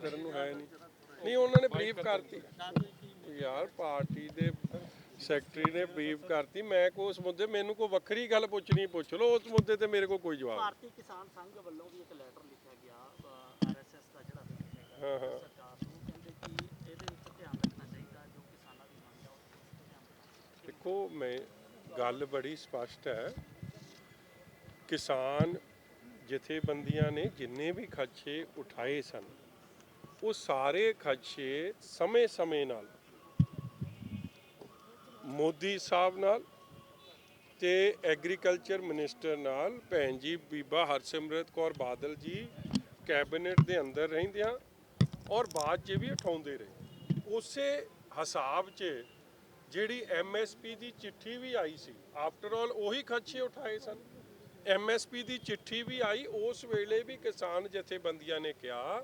ਕਰਨ ਨੂੰ ਹੈ ਨਹੀਂ ਉਹਨਾਂ ਨੇ ਬਰੀਫ ਕਰਤੀ ਯਾਰ ਪਾਰਟੀ ਦੇ ਸੈਕਟਰੀ ਨੇ ਬਰੀਫ ਕਰਤੀ ਮੈਂ ਕੋਈ ਉਸ ਮੁੱਦੇ ਮੈਨੂੰ ਕੋਈ ਵੱਖਰੀ ਗੱਲ ਪੁੱਛਣੀ ਪੁੱਛ ਲਓ ਉਸ ਮੁੱਦੇ ਤੇ ਮੇਰੇ ਕੋਲ ਕੋਈ ਜਵਾਬ ਭਾਰਤੀ ਕਿਸਾਨ ਸੰਘ ਵੱਲੋਂ ਵੀ ਇੱਕ ਲੈਟਰ ਲਿਖਿਆ ਗਿਆ ਆਰਐਸਐਸ ਦਾ ਜਿਹੜਾ ਹੈਗਾ ਸਰਕਾਰ ਨੂੰ ਕਹਿੰਦੇ ਕਿ ਇਹਦੇ ਉੱਤੇ ਧਿਆਨ ਰੱਖਣਾ ਚਾਹੀਦਾ ਜੋ ਕਿਸਾਨਾਂ ਦੀ ਮੰਗ ਹੈ ਉਹ ਧਿਆਨ ਰੱਖਣਾ। ਦੇਖੋ ਮੈਂ ਗੱਲ ਬੜੀ ਸਪਸ਼ਟ ਹੈ ਕਿਸਾਨ ਜਥੇਬੰਦੀਆਂ ਨੇ ਜਿੰਨੇ ਵੀ ਖਦਸ਼ੇ ਉਠਾਏ ਸਨ ਉਹ ਸਾਰੇ ਖਦਸ਼ੇ ਸਮੇਂ ਨਾਲ ਮੋਦੀ ਸਾਹਿਬ ਨਾਲ ਤੇ ਐਗਰੀਕਲਚਰ ਮਿਨਿਸਟਰ ਨਾਲ ਭੈਣ ਜੀ ਬੀਬਾ ਹਰਸਿਮਰਤ ਕੌਰ ਬਾਦਲ ਜੀ ਕੈਬਨਿਟ ਦੇ ਅੰਦਰ ਰਹਿੰਦਿਆਂ ਔਰ ਬਾਅਦ 'ਚ ਵੀ ਉਠਾਉਂਦੇ ਰਹੇ ਉਸੇ ਹਿਸਾਬ 'ਚ ਜਿਹੜੀ ਐਮਐਸਪੀ ਦੀ ਚਿੱਠੀ ਵੀ ਆਈ ਸੀ ਆਫਟਰ ਆਲ ਉਹੀ ਖਦਸ਼ੇ ਉਠਾਏ ਸਨ ਐਮਐਸਪੀ ਦੀ ਚਿੱਠੀ ਵੀ ਆਈ ਉਸ ਵੇਲੇ ਵੀ ਕਿਸਾਨ ਜਥੇਬੰਦੀਆਂ ਨੇ ਕਿਹਾ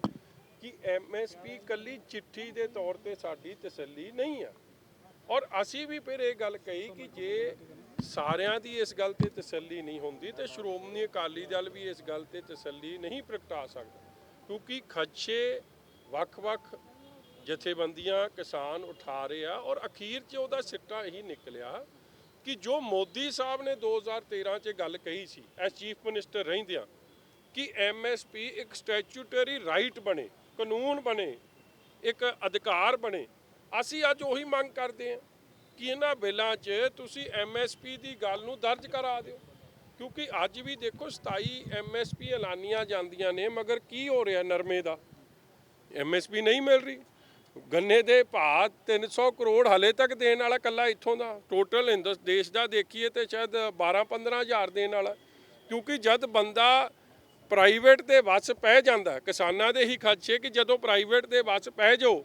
ਕਿ ਐਮਐਸਪੀ ਕੱਲੀ ਚਿੱਠੀ ਦੇ ਤੌਰ ਤੇ ਸਾਡੀ ਤਸੱਲੀ ਨਹੀਂ ਹੈ ਔਰ ਅਸੀਂ ਵੀ ਫਿਰ ਇਹ ਗੱਲ ਕਹੀ ਕਿ ਜੇ ਸਾਰਿਆਂ ਦੀ ਇਸ ਗੱਲ ਤੇ ਤਸੱਲੀ ਨਹੀਂ ਹੁੰਦੀ ਤੇ ਸ਼੍ਰੋਮਣੀ ਅਕਾਲੀ ਦਲ ਵੀ ਇਸ ਗੱਲ ਤੇ ਤਸੱਲੀ ਨਹੀਂ ਪ੍ਰਗਟਾ ਸਕਦਾ ਕਿਉਂਕਿ ਖਦਸ਼ੇ ਵੱਖ-ਵੱਖ ਜਥੇਬੰਦੀਆਂ ਕਿਸਾਨ ਉਠਾ ਰਹੇ ਆ ਔਰ ਅਖੀਰ 'ਚ ਉਹਦਾ ਸਿੱਟਾ ਇਹੀ ਨਿਕਲਿਆ ਕਿ ਜੋ ਮੋਦੀ ਸਾਹਿਬ ਨੇ 2013 'ਚ ਗੱਲ ਕਹੀ ਸੀ ਐਸ ਚੀਫ ਮਿਨਿਸਟਰ ਰਹਿੰਦਿਆਂ ਕਿ ਐਮਐਸਪੀ ਇੱਕ ਸਟੈਚੂਟਰੀ ਰਾਈਟ ਬਣੇ ਕਾਨੂੰਨ ਬਣੇ ਇੱਕ ਅਧਿਕਾਰ ਬਣੇ ਅਸੀਂ ਅੱਜ ਉਹੀ ਮੰਗ ਕਰਦੇ ਹਾਂ ਕਿ ਇਹਨਾਂ ਬਿੱਲਾਂ 'ਚ ਤੁਸੀਂ ਐਮਐਸਪੀ ਦੀ ਗੱਲ ਨੂੰ ਦਰਜ ਕਰਾ ਦਿਓ ਕਿਉਂਕਿ ਅੱਜ ਵੀ ਦੇਖੋ 27 ਐਮਐਸਪੀ ਐਲਾਨੀਆਂ ਜਾਂਦੀਆਂ ਨੇ ਮਗਰ ਕੀ ਹੋ ਰਿਹਾ ਨਰਮੇ ਦਾ ਐਮਐਸਪੀ ਨਹੀਂ ਮਿਲ ਰਹੀ ਗੰਨੇ ਦੇ ਭਾਅ 300 ਕਰੋੜ ਹਲੇ ਤੱਕ ਦੇਣ ਵਾਲਾ ਕੱਲਾ ਇੱਥੋਂ ਦਾ ਟੋਟਲ ਦੇਸ਼ ਦਾ ਦੇਖੀਏ ਤੇ ਸ਼ਾਇਦ 12-15 ਹਜ਼ਾਰ ਦੇਣ ਵਾਲਾ ਕਿਉਂਕਿ ਜਦ ਬੰਦਾ ਪ੍ਰਾਈਵੇਟ ਦੇ ਵੱਸ ਪੈ ਜਾਂਦਾ ਕਿਸਾਨਾਂ ਦੇ ਹੀ ਖਦਸ਼ੇ ਕਿ ਜਦੋਂ ਪ੍ਰਾਈਵੇਟ ਦੇ ਵੱਸ ਪੈ ਜਾਓ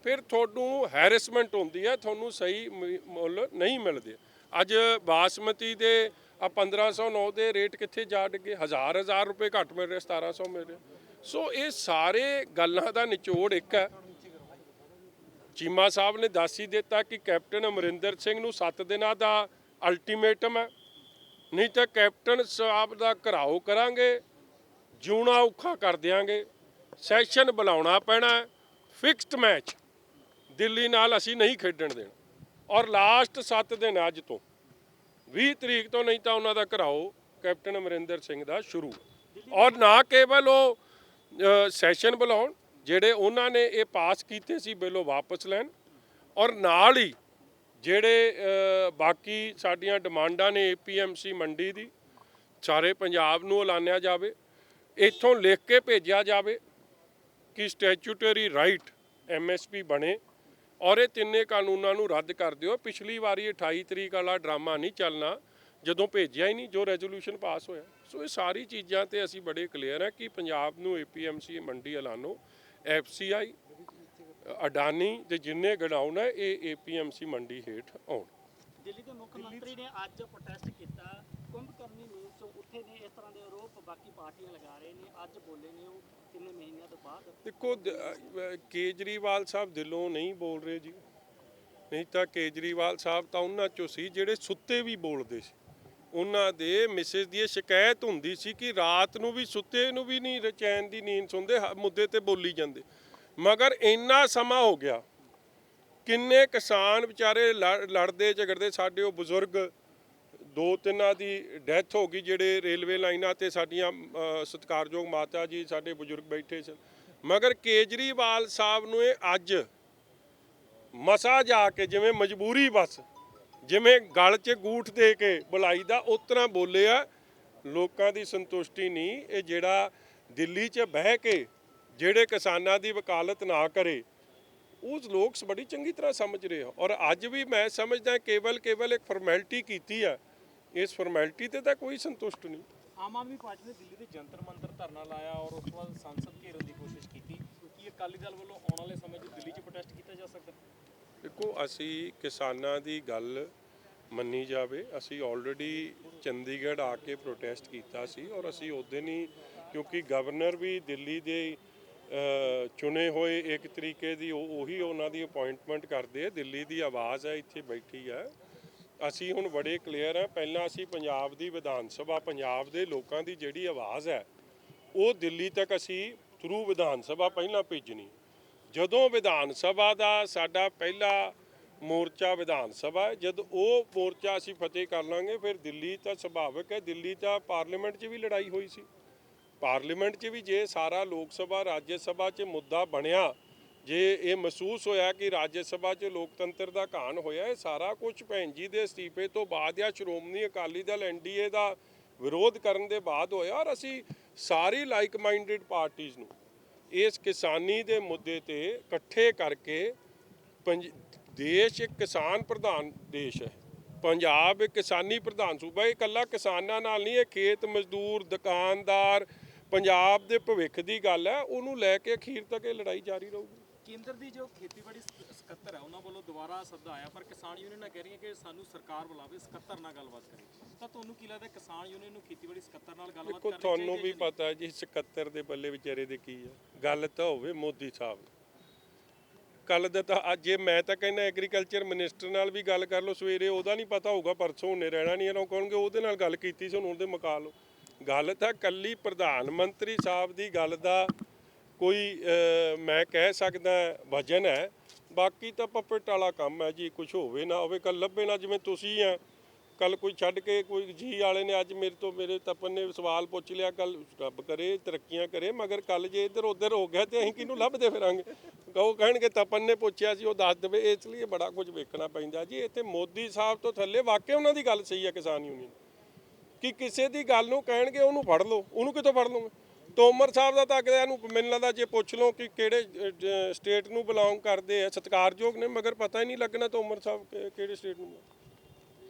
ਫਿਰ ਤੁਹਾਨੂੰ ਹੈਰੈਸਮੈਂਟ ਹੁੰਦੀ ਹੈ ਤੁਹਾਨੂੰ ਸਹੀ ਮੁੱਲ ਨਹੀਂ ਮਿਲਦੇ ਅੱਜ ਬਾਸਮਤੀ ਦੇ ਆ 1509 ਦੇ ਰੇਟ ਕਿੱਥੇ ਜਾ ਡਿੱਗੇ ਹਜ਼ਾਰ ਰੁਪਏ ਘੱਟ ਮਿਲ ਰਹੇ 1700 ਮਿਲ ਰਹੇ ਸੋ ਇਹ ਸਾਰੇ ਗੱਲਾਂ ਦਾ ਨਿਚੋੜ ਇੱਕ ਹੈ ਚੀਮਾ ਸਾਹਿਬ ਨੇ ਦੱਸ ਹੀ ਦਿੱਤਾ ਕਿ ਕੈਪਟਨ ਅਮਰਿੰਦਰ ਸਿੰਘ ਨੂੰ 7 ਦਿਨਾਂ ਦਾ ਅਲਟੀਮੇਟਮ ਹੈ ਨਹੀਂ ਤਾਂ ਕੈਪਟਨ ਸਾਹਿਬ ਦਾ ਘਰਾਓ ਕਰਾਂਗੇ ਜਿਉਣਾ ਔਖਾ ਕਰ ਦਿਆਂਗੇ ਸੈਸ਼ਨ ਬੁਲਾਉਣਾ ਪੈਣਾ ਫਿਕਸਡ ਮੈਚ ਦਿੱਲੀ ਨਾਲ ਅਸੀਂ ਨਹੀਂ ਖੇਡਣ ਦੇਣਾ ਔਰ ਲਾਸਟ 7 ਦਿਨ ਅੱਜ ਤੋਂ 20 ਤਰੀਕ ਤੋਂ ਨਹੀਂ ਤਾਂ ਉਹਨਾਂ ਦਾ ਘਰਾਓ ਕੈਪਟਨ ਅਮਰਿੰਦਰ ਸਿੰਘ ਦਾ ਸ਼ੁਰੂ ਔਰ ਨਾ ਕੇਵਲ ਉਹ ਸੈਸ਼ਨ ਬੁਲਾਉਣ ਜਿਹੜੇ ਉਹਨਾਂ ਨੇ ਇਹ ਪਾਸ ਕੀਤੇ ਸੀ ਬਿੱਲ ਉਹ ਵਾਪਸ ਲੈਣ ਔਰ ਨਾਲ ਹੀ ਜਿਹੜੇ ਬਾਕੀ ਸਾਡੀਆਂ ਡਿਮਾਂਡਾਂ ਨੇ ਏਪੀਐਮਸੀ ਮੰਡੀ ਦੀ ਸਾਰੇ ਪੰਜਾਬ ਨੂੰ ਐਲਾਨਿਆ ਜਾਵੇ ਇੱਥੋਂ ਲਿਖ ਕੇ ਭੇਜਿਆ ਜਾਵੇ ਕਿ ਸਟੈਚੂਟਰੀ ਰਾਈਟ ਐਮਐਸਪੀ ਬਣੇ ਔਰ ਇਹ ਤਿੰਨੇ ਕਾਨੂੰਨਾਂ ਨੂੰ ਰੱਦ ਕਰ ਦਿਓ ਪਿਛਲੀ ਵਾਰੀ 28 ਤਰੀਕ ਵਾਲਾ ਡਰਾਮਾ ਨਹੀਂ ਚੱਲਣਾ ਜਦੋਂ ਭੇਜਿਆ ਹੀ ਨਹੀਂ ਜੋ ਰੈਜ਼ੋਲੂਸ਼ਨ ਪਾਸ ਹੋਇਆ ਸੋ ਇਹ ਸਾਰੀ ਚੀਜ਼ਾਂ ਤੇ ਅਸੀਂ ਬੜੇ ਕਲੀਅਰ ਹੈ ਕਿ ਪੰਜਾਬ ਨੂੰ ਏਪੀਐਮਸੀ ਮੰਡੀ ਐਲਾਨੋ ਐਫਸੀਆਈ ਅਡਾਨੀ ਤੇ ਜਿੰਨੇ ਗਡਾਊਨ ਹੈ ਇਹ ਏਪੀਐਮਸੀ ਮੰਡੀ ਹੇਠ ਆਉਣ ਦਿੱਲੀ ਦੇ ਮੁੱਖ ਮੰਤਰੀ ਨੇ ਅੱਜ ਪ੍ਰੋਟੈਸਟ ਕੀਤਾ ਕੁੰਭਕਰਨੀ ਨੀਲਸ ਉੱਥੇ ਨੇ ਇਸ ਤਰ੍ਹਾਂ ਦੇ ਆਰੋਪ ਬਾਕੀ ਪਾਰਟੀਆਂ ਲਗਾ ਰਹੇ ਨੇ ਅੱਜ ਬੋਲੇ ਨੇ ਉਹ ਕਿੰਨੇ ਮਹੀਨਿਆਂ ਤੋਂ ਬਾਅਦ ਦੇਖੋ ਕੇਜਰੀਵਾਲ ਸਾਹਿਬ ਦਿਲੋਂ ਨਹੀਂ ਬੋਲ ਰਹੇ ਜੀ ਨਹੀਂ ਤਾਂ ਕੇਜਰੀਵਾਲ ਸਾਹਿਬ ਤਾਂ ਉਹਨਾਂ ਚੋਂ ਸੀ ਜਿਹੜੇ ਸੁੱਤੇ ਵੀ ਬੋਲਦੇ ਸੀ ਉਹਨਾਂ ਦੇ ਮਿਸਿਸ ਦੀ ਸ਼ਿਕਾਇਤ ਹੁੰਦੀ ਸੀ ਕਿ ਰਾਤ ਨੂੰ ਵੀ ਸੁੱਤੇ ਨੂੰ ਵੀ ਨਹੀਂ ਚੈਨ ਦੀ ਨੀਂਦ ਸੁਣਦੇ ਮੁੱਦੇ ਤੇ ਬੋਲੀ ਜਾਂਦੇ ਮਗਰ ਇੰਨਾ ਸਮਾਂ ਹੋ ਗਿਆ ਕਿੰਨੇ ਕਿਸਾਨ ਵਿਚਾਰੇ ਲੜਦੇ ਝਗੜਦੇ ਸਾਡੇ ਉਹ ਬਜ਼ੁਰਗ 2-3 ਦੀ ਡੈਥ ਹੋ ਗਈ ਜਿਹੜੇ ਰੇਲਵੇ ਲਾਈਨਾਂ ਤੇ ਸਾਡੀਆਂ ਸਤਿਕਾਰਯੋਗ ਮਾਤਾ ਜੀ ਸਾਡੇ ਬਜ਼ੁਰਗ ਬੈਠੇ ਸਨ ਮਗਰ ਕੇਜਰੀਵਾਲ ਸਾਹਿਬ ਨੂੰ ਇਹ ਅੱਜ ਮਸਾ ਜਾ ਕੇ ਜਿਵੇਂ ਮਜਬੂਰੀ ਬਸ ਜਿਵੇਂ ਗਲ 'ਚ ਗੂਠ ਦੇ ਕੇ ਬੁਲਾਈ ਦਾ ਉਸ ਤਰ੍ਹਾਂ ਬੋਲੇ ਆ ਲੋਕਾਂ ਦੀ ਸੰਤੁਸ਼ਟੀ ਨਹੀਂ ਇਹ ਜਿਹੜਾ ਦਿੱਲੀ 'ਚ ਬਹਿ ਕੇ ਜਿਹੜੇ ਕਿਸਾਨਾਂ ਦੀ ਵਕਾਲਤ ਨਾ ਕਰੇ ਉਸ ਲੋਕ ਬੜੀ ਚੰਗੀ ਤਰ੍ਹਾਂ ਸਮਝ ਰਹੇ ਆ ਔਰ ਅੱਜ ਵੀ ਮੈਂ ਸਮਝਦਾ ਕੇਵਲ ਇੱਕ ਫਾਰਮੈਲਿਟੀ ਕੀਤੀ ਆ ਇਸ ਫਾਰਮੈਲਿਟੀ ਤੇ ਤਾਂ ਕੋਈ ਸੰਤੁਸ਼ਟ ਨਹੀਂ ਆਮ ਆਦਮੀ ਪਾਰਟੀ ਨੇ ਦਿੱਲੀ ਦੇ ਜੰਤਰ ਮੰਤਰ ਧਰਨਾ ਲਾਇਆ ਔਰ ਉਸ ਤੋਂ ਬਾਅਦ ਸੰਸਦ ਘੇਰਨ ਦੀ ਕੋਸ਼ਿਸ਼ ਕੀਤੀ ਕਿ ਅਕਾਲੀ ਦਲ ਵੱਲੋਂ ਆਉਣ ਵਾਲੇ ਸਮੇਂ 'ਚ ਦਿੱਲੀ 'ਚ ਪ੍ਰੋਟੈਸਟ ਕੀਤਾ ਜਾ ਸਕਦਾ ਦੇਖੋ ਅਸੀਂ ਕਿਸਾਨਾਂ ਦੀ ਗੱਲ ਮੰਨੀ ਜਾਵੇ ਅਸੀਂ ਆਲਰੇਡੀ ਚੰਡੀਗੜ੍ਹ ਆ ਕੇ ਪ੍ਰੋਟੈਸਟ ਕੀਤਾ ਸੀ ਔਰ ਅਸੀਂ ਉਸ ਦਿਨ ਹੀ ਕਿਉਂਕਿ ਗਵਰਨਰ ਵੀ ਦਿੱਲੀ ਦੇ ਚੁਣੇ ਹੋਏ ਇੱਕ ਤਰੀਕੇ ਦੀ ਉਹੀ ਉਹਨਾਂ ਦੀ ਅਪਾਇੰਟਮੈਂਟ ਕਰਦੇ ਆ ਦਿੱਲੀ ਦੀ ਆਵਾਜ਼ ਹੈ ਇੱਥੇ ਬੈਠੀ ਹੈ ਅਸੀਂ ਹੁਣ ਬੜੇ ਕਲੀਅਰ ਹੈ ਪਹਿਲਾਂ ਅਸੀਂ ਪੰਜਾਬ ਦੀ ਵਿਧਾਨ ਸਭਾ ਪੰਜਾਬ ਦੇ ਲੋਕਾਂ ਦੀ ਜਿਹੜੀ ਆਵਾਜ਼ ਹੈ ਉਹ ਦਿੱਲੀ ਤੱਕ ਅਸੀਂ ਥਰੂ ਵਿਧਾਨ ਸਭਾ ਪਹਿਲਾਂ ਭੇਜਣੀ। ਜਦੋਂ ਵਿਧਾਨ ਸਭਾ ਦਾ ਸਾਡਾ ਪਹਿਲਾ ਮੋਰਚਾ ਵਿਧਾਨ ਸਭਾ ਹੈ, ਜਦ ਉਹ ਮੋਰਚਾ ਅਸੀਂ ਫਤਿਹ ਕਰ ਲਾਂਗੇ ਫਿਰ ਦਿੱਲੀ ਤਾਂ ਸੁਭਾਵਿਕ ਹੈ, ਦਿੱਲੀ ਤਾਂ ਪਾਰਲੀਮੈਂਟ 'ਚ ਵੀ ਲੜਾਈ ਹੋਈ ਸੀ। ਪਾਰਲੀਮੈਂਟ 'ਚ ਵੀ ਜੇ ਸਾਰਾ ਲੋਕ ਸਭਾ ਰਾਜ ਸਭਾ 'ਚ ਮੁੱਦਾ ਬਣਿਆ, ਜੇ ਇਹ ਮਹਿਸੂਸ ਹੋਇਆ ਕਿ ਰਾਜ ਸਭਾ 'ਚ ਲੋਕਤੰਤਰ ਦਾ ਘਾਣ ਹੋਇਆ, ਇਹ ਸਾਰਾ ਕੁਝ ਭੈਣ ਜੀ ਦੇ ਅਸਤੀਫੇ ਤੋਂ ਬਾਅਦ ਜਾਂ ਸ਼੍ਰੋਮਣੀ ਅਕਾਲੀ ਦਲ NDA ਦਾ ਵਿਰੋਧ ਕਰਨ ਦੇ ਬਾਅਦ ਹੋਇਆ। ਔਰ ਅਸੀਂ ਸਾਰੀ ਲਾਈਕ ਮਾਈਂਡਡ ਪਾਰਟੀਆਂ ਨੂੰ ਇਸ ਕਿਸਾਨੀ ਦੇ ਮੁੱਦੇ ਤੇ ਇਕੱਠੇ ਕਰਕੇ ਦੇਸ਼ ਇੱਕ ਕਿਸਾਨ ਪ੍ਰਧਾਨ ਦੇਸ਼ ਹੈ, ਪੰਜਾਬ ਇੱਕ ਕਿਸਾਨੀ ਪ੍ਰਧਾਨ ਸੂਬਾ। ਇਹ ਇਕੱਲਾ ਕਿਸਾਨਾਂ ਨਾਲ ਨਹੀਂ, ਇਹ ਖੇਤ ਮਜ਼ਦੂਰ, ਦੁਕਾਨਦਾਰ, ਪੰਜਾਬ ਦੇ ਭਵਿੱਖ ਦੀ ਗੱਲ ਹੈ। ਉਹਨੂੰ ਲੈ ਕੇ ਅਖੀਰ ਤੱਕ ਇਹ ਲੜਾਈ ਜਾਰੀ ਰਹੂਗੀ। ਕੇਂਦਰ ਦੀ ਜੋ ਖੇਤੀਬਾੜੀ ਸਕੱਤਰ ਹੈ ਉਹਨਾਂ ਵੱਲੋਂ ਦੁਬਾਰਾ ਸੱਦਾ ਆਇਆ, ਪਰ ਕਿਸਾਨ ਯੂਨੀਅਨਾਂ ਕਹਿ ਰਹੀਆਂ ਕਿ ਸਾਨੂੰ ਸਰਕਾਰ ਬੁਲਾਵੇ, ਸਕੱਤਰ ਨਾਲ ਗੱਲਬਾਤ ਕਰੇ। ਤਾਂ ਤੁਹਾਨੂੰ ਕੀ ਲੱਗਦਾ ਕਿਸਾਨ ਯੂਨੀਅਨ ਨੂੰ ਖੇਤੀਬਾੜੀ ਸਕੱਤਰ ਨਾਲ ਗੱਲਬਾਤ ਦੇਖੋ ਕਰਨੀ ਤੁਹਾਨੂੰ ਚਾਹੀਦੀ ਵੀ ਹੈ? ਪਤਾ ਹੈ ਜੀ 77 ਦੇ ਬੱਲੇ ਵਿਚਾਰੇ ਦੇ ਕੀ ਹੈ। ਗੱਲ ਤਾਂ ਹੋਵੇ ਮੋਦੀ ਸਾਹਿਬ ਕੱਲ ਦਾ ਤਾਂ ਅੱਜ ਮੈਂ ਤਾਂ ਕਹਿੰਦਾ ਐਗਰੀਕਲਚਰ ਮਿਨਿਸਟਰ ਨਾਲ ਵੀ ਗੱਲ ਕਰ ਲਓ ਸਵੇਰੇ, ਉਹਦਾ ਨਹੀਂ ਪਤਾ ਹੋਊਗਾ, ਪਰਸੋਂ ਉਹਨੇ ਰਹਿਣਾ ਨਹੀਂ ਇਹਨਾਂ ਕਹਣਗੇ ਉਹਦੇ ਨਾਲ ਗੱਲ ਕੀਤੀ ਸੀ, ਉਹਦੇ ਮੁਕਾ ਲਓ। ਗੱਲ ਤਾਂ ਕੱਲੀ ਪ੍ਰਧਾਨ ਮੰਤਰੀ ਸਾਹਿਬ ਦੀ ਗੱਲ ਦਾ ਕੋਈ ਮੈਂ ਕਹਿ ਸਕਦਾ ਵਜਨ ਹੈ, ਬਾਕੀ ਤਾਂ ਪਪਟ ਵਾਲਾ ਕੰਮ ਹੈ ਜੀ। ਕੁਝ ਹੋਵੇ ਨਾ ਹੋਵੇ, ਕੱਲ ਲੱਭੇ ਨਾ, ਜਿਵੇਂ ਤੁਸੀਂ ਆ ਕੱਲ ਕੋਈ ਛੱਡ ਕੇ ਕੋਈ ਜੀ ਵਾਲੇ ਨੇ ਅੱਜ ਮੇਰੇ ਤਪਨ ਨੇ ਸਵਾਲ ਪੁੱਛ ਲਿਆ, ਕੱਲ ਰੱਬ ਕਰੇ ਤਰੱਕੀਆਂ ਕਰੇ, ਮਗਰ ਕੱਲ ਜੇ ਇੱਧਰ ਉੱਧਰ ਹੋ ਗਿਆ ਤੇ ਅਸੀਂ ਕਿਹਨੂੰ ਲੱਭਦੇ ਫਿਰਾਂਗੇ। ਉਹ ਕਹਿਣਗੇ ਤਪਨ ਨੇ ਪੁੱਛਿਆ ਸੀ ਉਹ ਦੱਸ ਦੇਵੇ। ਇਸ ਲਈ ਬੜਾ ਕੁਝ ਵੇਖਣਾ ਪੈਂਦਾ ਜੀ। ਇੱਥੇ ਮੋਦੀ ਸਾਹਿਬ ਤੋਂ ਥੱਲੇ ਵਾਕਿਆ ਉਹਨਾਂ ਦੀ ਗੱਲ ਸਹੀ ਹੈ ਕਿਸਾਨ ਯੂਨੀਅਨ ਕਿ ਕਿਸੇ ਦੀ ਗੱਲ ਨੂੰ ਕਹਿਣਗੇ ਉਹਨੂੰ ਫੜ ਲਓ, ਉਹਨੂੰ ਕਿੱਥੋਂ ਫੜ ਲਓਗੇ। ਤੋਮਰ ਸਾਹਿਬ ਦਾ ਤਾਂ ਅਗਲੇ ਨੂੰ ਮੈਨੂੰ ਲੱਗਦਾ ਜੇ ਪੁੱਛ ਲਓ ਕਿ ਕਿਹੜੇ ਸਟੇਟ ਨੂੰ ਬਿਲੋਂਗ ਕਰਦੇ ਆ, ਸਤਿਕਾਰਯੋਗ ਨੇ, ਮਗਰ ਪਤਾ ਹੀ ਨਹੀਂ ਲੱਗਣਾ ਤੋਮਰ ਸਾਹਿਬ ਕਿਹੜੇ ਸਟੇਟ ਨੂੰ।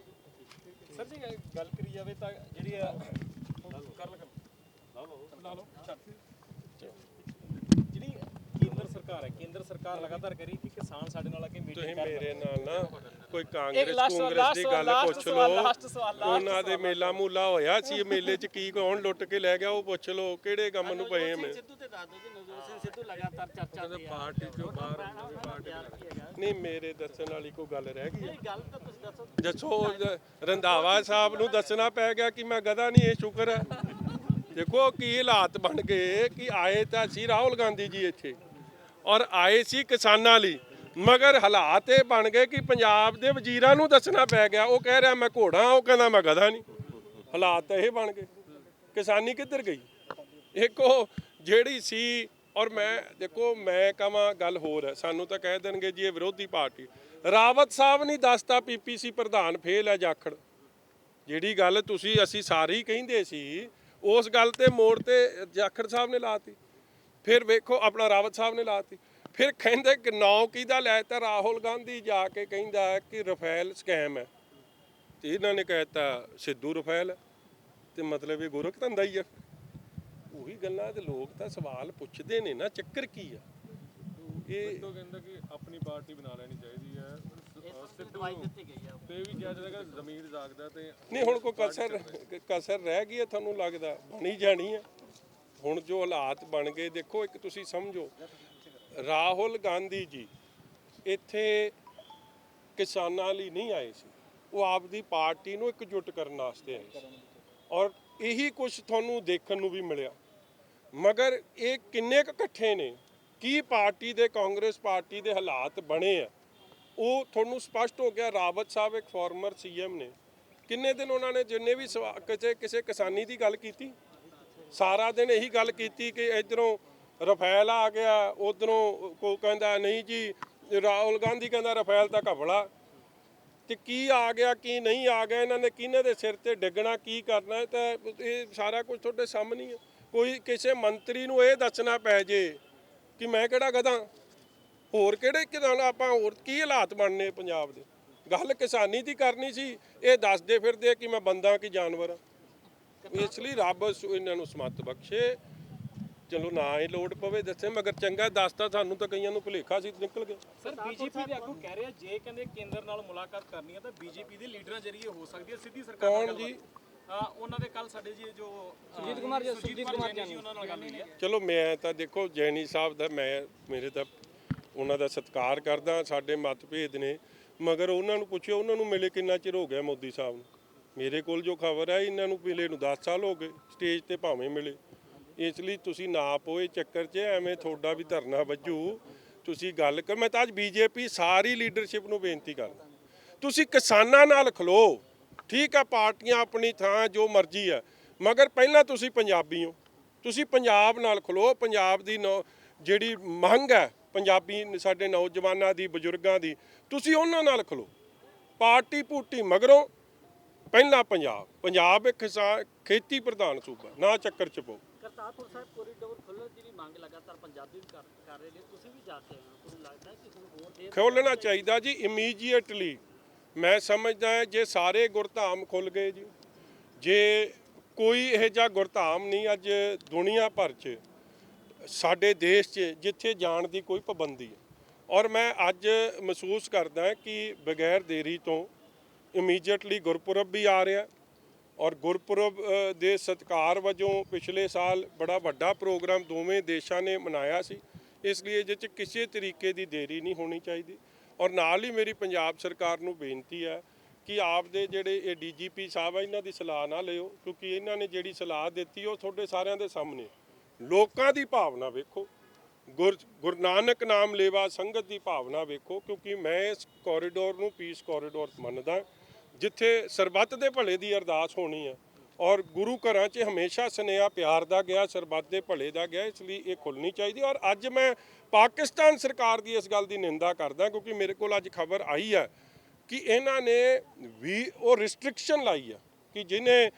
ਸਰ ਜੀ ਗੱਲ ਕਰੀ ਜਾਵੇ ਤਾਂ ਜਿਹੜੀ ਜਿਹੜੀ ਕੇਂਦਰ ਸਰਕਾਰ ਹੈ, ਕੇਂਦਰ ਸਰਕਾਰ ਲਗਾਤਾਰ ਕਰੀ ਕਿ ਕਿਸਾਨ ਸਾਡੇ ਨਾਲ ਆ ਕੇ ਤੁਸੀਂ ਮੀਟਿੰਗ ਮੇਰੇ ਨਾਲ ਨਾ ਕੋਈ ਕਾਂਗਰਸ ਦੀ ਗੱਲ ਪੁੱਛ ਲਓ, ਉਹਨਾਂ ਦੇ ਮੇਲਾ ਮੂਲਾ ਹੋਇਆ ਸੀ, ਮੇਲੇ 'ਚ ਕੀ ਕੌਣ ਲੁੱਟ ਕੇ ਲੈ ਗਿਆ ਉਹ ਪੁੱਛ ਲਓ, ਕਿਹੜੇ ਕੰਮ ਨੂੰ ਪਏ ਮੈਂ। ਸਿੱਧੂ ਤੇ ਦੱਸ ਦਿਓ ਜੀ, ਨਵਜੋਤ ਸਿੰਘ ਸਿੱਧੂ ਲਗਾਤਾਰ ਚਰਚਾ ਤੇ ਪਾਰਟੀ ਚੋਂ ਬਾਹਰ ਨਹੀਂ, ਮੇਰੇ ਦੱਸਣ ਵਾਲੀ ਕੋਈ ਗੱਲ ਰਹਿ ਗਈ ਹੈ? ਗੱਲ ਤਾਂ ਤੁਸੀਂ ਦੱਸੋ। ਦੱਸੋ ਰੰਧਾਵਾ ਸਾਹਿਬ ਨੂੰ ਦੱਸਣਾ ਪੈ ਗਿਆ ਕਿ ਮੈਂ ਗਧਾ ਨਹੀਂ, ਇਹ ਸ਼ੁਕਰ ਹੈ। ਦੇਖੋ ਕੀ ਹਾਲਾਤ ਬਣ ਗਏ ਕਿ ਆਏ ਤਾਂ ਸੀ ਰਾਹੁਲ ਗਾਂਧੀ ਜੀ ਇੱਥੇ ਔਰ ਆਏ ਸੀ ਕਿਸਾਨਾਂ ਲਈ, ਮਗਰ ਹਾਲਾਤ ਇਹ ਬਣ ਗਏ ਕਿ ਪੰਜਾਬ ਦੇ ਵਜ਼ੀਰਾਂ ਨੂੰ ਦੱਸਣਾ ਪੈ ਗਿਆ। ਉਹ ਕਹਿ ਰਿਹਾ ਮੈਂ ਘੋੜਾ, ਉਹ ਕਹਿੰਦਾ ਮੈਂ ਗਧਾ ਨਹੀਂ। ਹਾਲਾਤ ਤਾਂ ਇਹ ਬਣ ਗਏ, ਕਿਸਾਨੀ ਕਿੱਧਰ ਗਈ? ਇੱਕ ਉਹ ਜਿਹੜੀ ਸੀ ਔਰ ਮੈਂ ਦੇਖੋ ਮੈਂ ਕਹਾਂ ਗੱਲ ਹੋਰ ਹੈ, ਸਾਨੂੰ ਤਾਂ ਕਹਿ ਦੇਣਗੇ ਜੀ ਇਹ ਵਿਰੋਧੀ ਪਾਰਟੀ। ਰਾਵਤ ਸਾਹਿਬ ਨਹੀਂ ਦੱਸਤਾ PPC ਪ੍ਰਧਾਨ ਫੇਲ ਹੈ ਜਾਖੜ। ਜਿਹੜੀ ਗੱਲ ਅਸੀਂ ਸਾਰੇ ਹੀ ਕਹਿੰਦੇ ਸੀ ਉਸ ਗੱਲ ਤੇ ਮੋੜ ਤੇ ਜਾਖੜ ਸਾਹਿਬ ਨੇ ਲਾਤੀ। ਫਿਰ ਵੇਖੋ ਆਪਣਾ ਰਾਵਤ ਸਾਹਿਬ ਨੇ ਲਾਤੀ। ਫਿਰ ਕਹਿੰਦੇ ਕਿ ਨਾਂ ਕਿਹਦਾ ਲੈ ਤਾ, ਰਾਹੁਲ ਗਾਂਧੀ ਜਾ ਕੇ ਕਹਿੰਦਾ ਕਿ ਰਫੇਲ ਸਕੈਮ ਹੈ ਤੇ ਇਹਨਾਂ ਨੇ ਕਹਿਤਾ ਸਿੱਧੂ ਰਫੇਲ ਤੇ ਮਤਲਬ ਇਹ ਗੋਰਖ ਧੰਦਾ ਹੀ ਆ। ਉਹੀ ਗੱਲਾਂ ਤੇ ਲੋਕ ਤਾਂ ਸਵਾਲ ਪੁੱਛਦੇ ਨੇ ਨਾ, ਚੱਕਰ ਕੀ ਆ ਇਹ? ਕਹਿੰਦਾ ਕਿ ਆਪਣੀ ਪਾਰਟੀ ਬਣਾ ਲੈਣੀ ਚਾਹੀਦੀ ਹੈ, ਦਵਾਈ ਦਿੱਤੀ ਗਈ ਆ ਤੇ ਵੀ ਕਿਹਾ ਜਾਂਦਾ ਕਿ ਜ਼ਮੀਰ ਜਾਗਦਾ ਤੇ ਨਹੀਂ ਹੁਣ ਕੋਈ ਕਸਰ ਰਹਿ ਗਈ ਹੈ ਤੁਹਾਨੂੰ ਲੱਗਦਾ? ਬਣੀ ਜਾਣੀ ਹੈ ਹੁਣ ਜੋ ਹਾਲਾਤ ਬਣ ਗਏ। ਦੇਖੋ ਇੱਕ ਤੁਸੀਂ ਸਮਝੋ, ਰਾਹੁਲ ਗਾਂਧੀ ਜੀ ਇੱਥੇ ਕਿਸਾਨਾਂ ਲਈ ਨਹੀਂ ਆਏ ਸੀ, ਉਹ ਆਪਦੀ ਪਾਰਟੀ ਨੂੰ ਇਕਜੁੱਟ ਕਰਨ ਵਾਸਤੇ ਆਏ ਸੀ ਔਰ ਇਹੀ ਕੁਝ ਤੁਹਾਨੂੰ ਦੇਖਣ ਨੂੰ ਵੀ ਮਿਲਿਆ। ਮਗਰ ਇਹ ਕਿੰਨੇ ਕੁ ਇਕੱਠੇ ਨੇ, ਕੀ ਪਾਰਟੀ ਦੇ ਕਾਂਗਰਸ ਪਾਰਟੀ ਦੇ ਹਾਲਾਤ ਬਣੇ ਆ ਉਹ ਤੁਹਾਨੂੰ ਸਪਸ਼ਟ ਹੋ ਗਿਆ। ਰਾਵਤ ਸਾਹਿਬ ਇੱਕ ਫਾਰਮਰ CM ਨੇ, ਕਿੰਨੇ ਦਿਨ ਉਹਨਾਂ ਨੇ ਜਿੰਨੇ ਵੀ ਕਿਸੇ ਕਿਸਾਨੀ ਦੀ ਗੱਲ ਕੀਤੀ, ਸਾਰਾ ਦਿਨ ਇਹੀ ਗੱਲ ਕੀਤੀ ਕਿ ਇਧਰੋਂ ਰਫੇਲ ਆ ਗਿਆ, ਉਧਰੋਂ ਕੋ ਕਹਿੰਦਾ ਨਹੀਂ ਜੀ, ਰਾਹੁਲ ਗਾਂਧੀ ਕਹਿੰਦਾ ਰਫੇਲ ਤਾਂ ਘਪਲਾ, ਤੇ ਕੀ ਆ ਗਿਆ ਕੀ ਨਹੀਂ ਆ ਗਿਆ, ਇਹਨਾਂ ਨੇ ਕਿਹਨੇ ਦੇ ਸਿਰ ਤੇ ਡਿੱਗਣਾ, ਕੀ ਕਰਨਾ, ਤਾਂ ਇਹ ਸਾਰਾ ਕੁਝ ਤੁਹਾਡੇ ਸਾਹਮਣੇ ਹੀ ਆ। ਕੋਈ ਕਿਸੇ ਮੰਤਰੀ ਨੂੰ ਇਹ ਦੱਸਣਾ ਪੈ ਜੇ ਕਿ ਮੈਂ ਕਿਹੜਾ ਗਧਾ, ਹੋਰ ਕਿਹੜੇ ਕਿਸਾਨ, ਆਪਾਂ ਹੋਰ ਕੀ ਹਾਲਾਤ ਬਣਨੇ ਪੰਜਾਬ ਦੇ। ਗੱਲ ਕਿਸਾਨੀ ਦੀ ਕਰਨੀ ਸੀ, ਇਹ ਦੱਸਦੇ ਫਿਰਦੇ ਕਿ ਮੈਂ ਬੰਦਾ ਕਿ ਜਾਨਵਰ ਆ। ਇਸ ਲਈ ਰੱਬ ਇਹਨਾਂ ਨੂੰ ਸਮੱਤ ਬਖਸ਼ੇ। ਚਲੋ ਨਾ ਹੀ ਲੋੜ ਪਵੇ ਦੱਸੇ, ਮਗਰ ਚੰਗਾ ਦੱਸਦਾ ਸਾਨੂੰ ਤਾਂ ਕਈਆਂ ਨੂੰ ਭੁਲੇਖਾ ਸੀ, ਨਿਕਲ ਗਿਆ। ਸਰ BJP ਦੇ ਆਗੂ ਕਹਿ ਰਿਹਾ ਜੇ ਕਹਿੰਦੇ ਕੇਂਦਰ ਨਾਲ ਮੁਲਾਕਾਤ ਕਰਨੀ ਹੈ ਤਾਂ BJP ਦੇ ਲੀਡਰਾਂ ਜਰੀਏ ਹੋ ਸਕਦੀ ਹੈ ਸਿੱਧੀ ਸਰਕਾਰ ਨਾਲ। ਕੌਣ ਜੀ? ਉਹਨਾਂ ਦੇ ਕੱਲ ਸਾਡੇ ਜੀ ਜੋ ਸੁਰਜੀਤ ਕੁਮਾਰ ਜਾਨੀ ਉਹਨਾਂ ਨਾਲ ਗੱਲ ਹੋਈ ਹੈ। ਚਲੋ ਮੈਂ ਤਾਂ ਦੇਖੋ ਜੈਨੀ ਸਾਹਿਬ ਦਾ ਮੇਰੇ ਤਾਂ ਉਹਨਾਂ ਦਾ ਸਤਿਕਾਰ ਕਰਦਾ, ਸਾਡੇ ਮਤਭੇਦ ਨੇ, ਮਗਰ ਉਹਨਾਂ ਨੂੰ ਪੁੱਛਿਓ ਉਹਨਾਂ ਨੂੰ ਮਿਲੇ ਕਿੰਨਾ ਚਿਰ ਹੋ ਗਿਆ ਮੋਦੀ ਸਾਹਿਬ ਨੂੰ। ਮੇਰੇ ਕੋਲ ਜੋ ਖਬਰ ਹੈ ਇਹਨਾਂ ਨੂੰ ਮਿਲੇ ਨੂੰ 10 ਸਾਲ ਹੋ ਗਏ, ਸਟੇਜ ਤੇ ਭਾਵੇਂ ਮਿਲੇ। ਇਸ ਲਈ ਤੁਸੀਂ ਨਾ ਪੋਏ ਚੱਕਰ 'ਚ, ਐਵੇਂ ਤੁਹਾਡਾ ਵੀ ਧਰਨਾ ਵੱਜੂ। ਤੁਸੀਂ ਗੱਲ ਕਰ, ਮੈਂ ਤਾਂ ਅੱਜ ਬੀਜੇਪੀ ਸਾਰੀ ਲੀਡਰਸ਼ਿਪ ਨੂੰ ਬੇਨਤੀ ਕਰਦਾ, ਤੁਸੀਂ ਕਿਸਾਨਾਂ ਨਾਲ ਖਲੋ। ਠੀਕ ਆ, ਪਾਰਟੀਆਂ ਆਪਣੀ ਥਾਂ ਜੋ ਮਰਜ਼ੀ ਹੈ, ਮਗਰ ਪਹਿਲਾਂ ਤੁਸੀਂ ਪੰਜਾਬੀ ਹੋ, ਤੁਸੀਂ ਪੰਜਾਬ ਨਾਲ ਖਲੋ। ਪੰਜਾਬ ਦੀ ਜਿਹੜੀ ਮੰਗ ਹੈ ਪੰਜਾਬੀ ਸਾਡੇ ਨੌਜਵਾਨਾਂ ਦੀ, ਬਜ਼ੁਰਗਾਂ ਦੀ, ਤੁਸੀਂ ਉਹਨਾਂ ਨਾਲ ਖਲੋ। ਪਾਰਟੀ ਭੂਟੀ ਮਗਰੋਂ ਪਹਿਲਾਂ ਪੰਜਾਬ ਇੱਕ ਖੇਤੀ ਪ੍ਰਧਾਨ ਸੂਬਾ, ਨਾ ਚੱਕਰ ਚ ਪਓ। ਕਰਤਾਰਪੁਰ ਸਾਹਿਬ ਕੋਰੀਡੋਰ ਖੋਲ੍ਹਣ ਦੀ ਵੀ ਮੰਗ ਲਗਾਤਾਰ ਪੰਜਾਬੀ ਵੀ ਕਰ ਰਹੇ ਨੇ, ਤੁਸੀਂ ਵੀ ਜਾ ਕੇ ਆਏ ਹੋ, ਤੁਹਾਨੂੰ ਲੱਗਦਾ ਹੈ ਕਿ ਹੁਣ ਹੋਰ ਦੇਰ ਖੋਲ੍ਹਣਾ ਚਾਹੀਦਾ ਜੀ ਇਮੀਡੀਏਟਲੀ। ਮੈਂ ਸਮਝਦਾ ਹੈ ਜੇ ਸਾਰੇ ਗੁਰਧਾਮ ਖੁੱਲ੍ਹ ਗਏ ਜੀ, ਜੇ ਕੋਈ ਇਹੋ ਜਿਹਾ ਗੁਰਧਾਮ ਨਹੀਂ ਅੱਜ ਦੁਨੀਆ ਭਰ 'ਚ, ਸਾਡੇ ਦੇਸ਼ 'ਚ, ਜਿੱਥੇ ਜਾਣ ਦੀ ਕੋਈ ਪਾਬੰਦੀ ਹੈ। ਔਰ ਮੈਂ ਅੱਜ ਮਹਿਸੂਸ ਕਰਦਾ ਕਿ ਬਗੈਰ ਦੇਰੀ ਤੋਂ ਇਮੀਡੀਏਟਲੀ ਗੁਰਪੁਰਬ ਵੀ ਆ ਰਿਹਾ, ਔਰ ਗੁਰਪੁਰਬ ਦੇ ਸਤਿਕਾਰ ਵਜੋਂ ਪਿਛਲੇ ਸਾਲ ਬੜਾ ਵੱਡਾ ਪ੍ਰੋਗਰਾਮ ਦੋਵੇਂ ਦੇਸ਼ਾਂ ਨੇ ਮਨਾਇਆ ਸੀ। ਇਸ ਲਈ ਇਹਦੇ 'ਚ ਕਿਸੇ ਤਰੀਕੇ ਦੀ ਦੇਰੀ ਨਹੀਂ ਹੋਣੀ ਚਾਹੀਦੀ। ਔਰ ਨਾਲ ਹੀ ਮੇਰੀ ਪੰਜਾਬ ਸਰਕਾਰ ਨੂੰ ਬੇਨਤੀ ਹੈ ਕਿ ਆਪਦੇ ਜਿਹੜੇ ਇਹ DGP ਸਾਹਿਬ ਆ, ਇਹਨਾਂ ਦੀ ਸਲਾਹ ਨਾ ਲਿਓ, ਕਿਉਂਕਿ ਇਹਨਾਂ ਨੇ ਜਿਹੜੀ ਸਲਾਹ ਦਿੱਤੀ ਉਹ ਤੁਹਾਡੇ ਸਾਰਿਆਂ ਦੇ ਸਾਹਮਣੇ। ਲੋਕਾਂ ਦੀ ਭਾਵਨਾ ਵੇਖੋ, ਗੁਰੂ ਨਾਨਕ ਨਾਮ ਲੇਵਾ ਸੰਗਤ ਦੀ ਭਾਵਨਾ ਵੇਖੋ, ਕਿਉਂਕਿ ਮੈਂ ਇਸ ਕੋਰੀਡੋਰ ਨੂੰ ਪੀਸ ਕੋਰੀਡੋਰ ਮੰਨਦਾ, ਜਿੱਥੇ ਸਰਬੱਤ ਦੇ ਭਲੇ ਦੀ ਅਰਦਾਸ ਹੋਣੀ ਹੈ। ਔਰ ਗੁਰੂ ਘਰਾਂ 'ਚ ਹਮੇਸ਼ਾ ਸੁਨੇਹਾ ਪਿਆਰ ਦਾ ਗਿਆ, ਸਰਬੱਤ ਦੇ ਭਲੇ ਦਾ ਗਿਆ, ਇਸ ਲਈ ਇਹ ਖੁੱਲ੍ਹਣੀ ਚਾਹੀਦੀ। ਔਰ ਅੱਜ ਮੈਂ ਪਾਕਿਸਤਾਨ ਸਰਕਾਰ ਦੀ ਇਸ ਗੱਲ ਦੀ ਨਿੰਦਾ ਕਰਦਾ, ਕਿਉਂਕਿ ਮੇਰੇ ਕੋਲ ਅੱਜ ਖਬਰ ਆਈ ਹੈ ਕਿ ਇਹਨਾਂ ਨੇ ਵੀ ਉਹ ਰਿਸਟ੍ਰਿਕਸ਼ਨ ਲਾਈ ਹੈ ਕਿ ਜਿਹਨੇ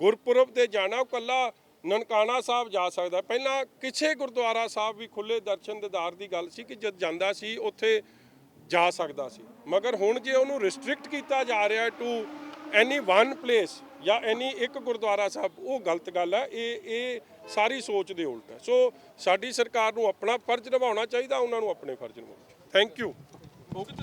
ਗੁਰਪੁਰਬ 'ਤੇ ਜਾਣਾ ਉਹ ਇਕੱਲਾ ਨਨਕਾਣਾ ਸਾਹਿਬ ਜਾ ਸਕਦਾ। ਪਹਿਲਾਂ ਕਿਸੇ ਗੁਰਦੁਆਰਾ ਸਾਹਿਬ ਵੀ ਖੁੱਲ੍ਹੇ ਦਰਸ਼ਨ ਦੀਦਾਰ ਦੀ ਗੱਲ ਸੀ ਕਿ ਜਦ ਜਾਂਦਾ ਸੀ ਉੱਥੇ ਜਾ ਸਕਦਾ ਸੀ, ਮਗਰ ਹੁਣ ਜੇ ਉਹਨੂੰ ਰਿਸਟ੍ਰਿਕਟ ਕੀਤਾ ਜਾ ਰਿਹਾ ਟੂ ਐਨੀ ਵਨ ਪਲੇਸ ਜਾਂ ਐਨੀ ਇੱਕ ਗੁਰਦੁਆਰਾ ਸਾਹਿਬ, ਉਹ ਗਲਤ ਗੱਲ ਹੈ। ਇਹ ਸਾਰੀ ਸੋਚ ਦੇ ਉਲਟ ਹੈ। ਸੋ ਸਾਡੀ ਸਰਕਾਰ ਨੂੰ ਆਪਣਾ ਫਰਜ਼ ਨਿਭਾਉਣਾ ਚਾਹੀਦਾ, ਉਹਨਾਂ ਨੂੰ ਆਪਣੇ ਫਰਜ਼ ਨਿਭਾਉਣੇ। Thank you.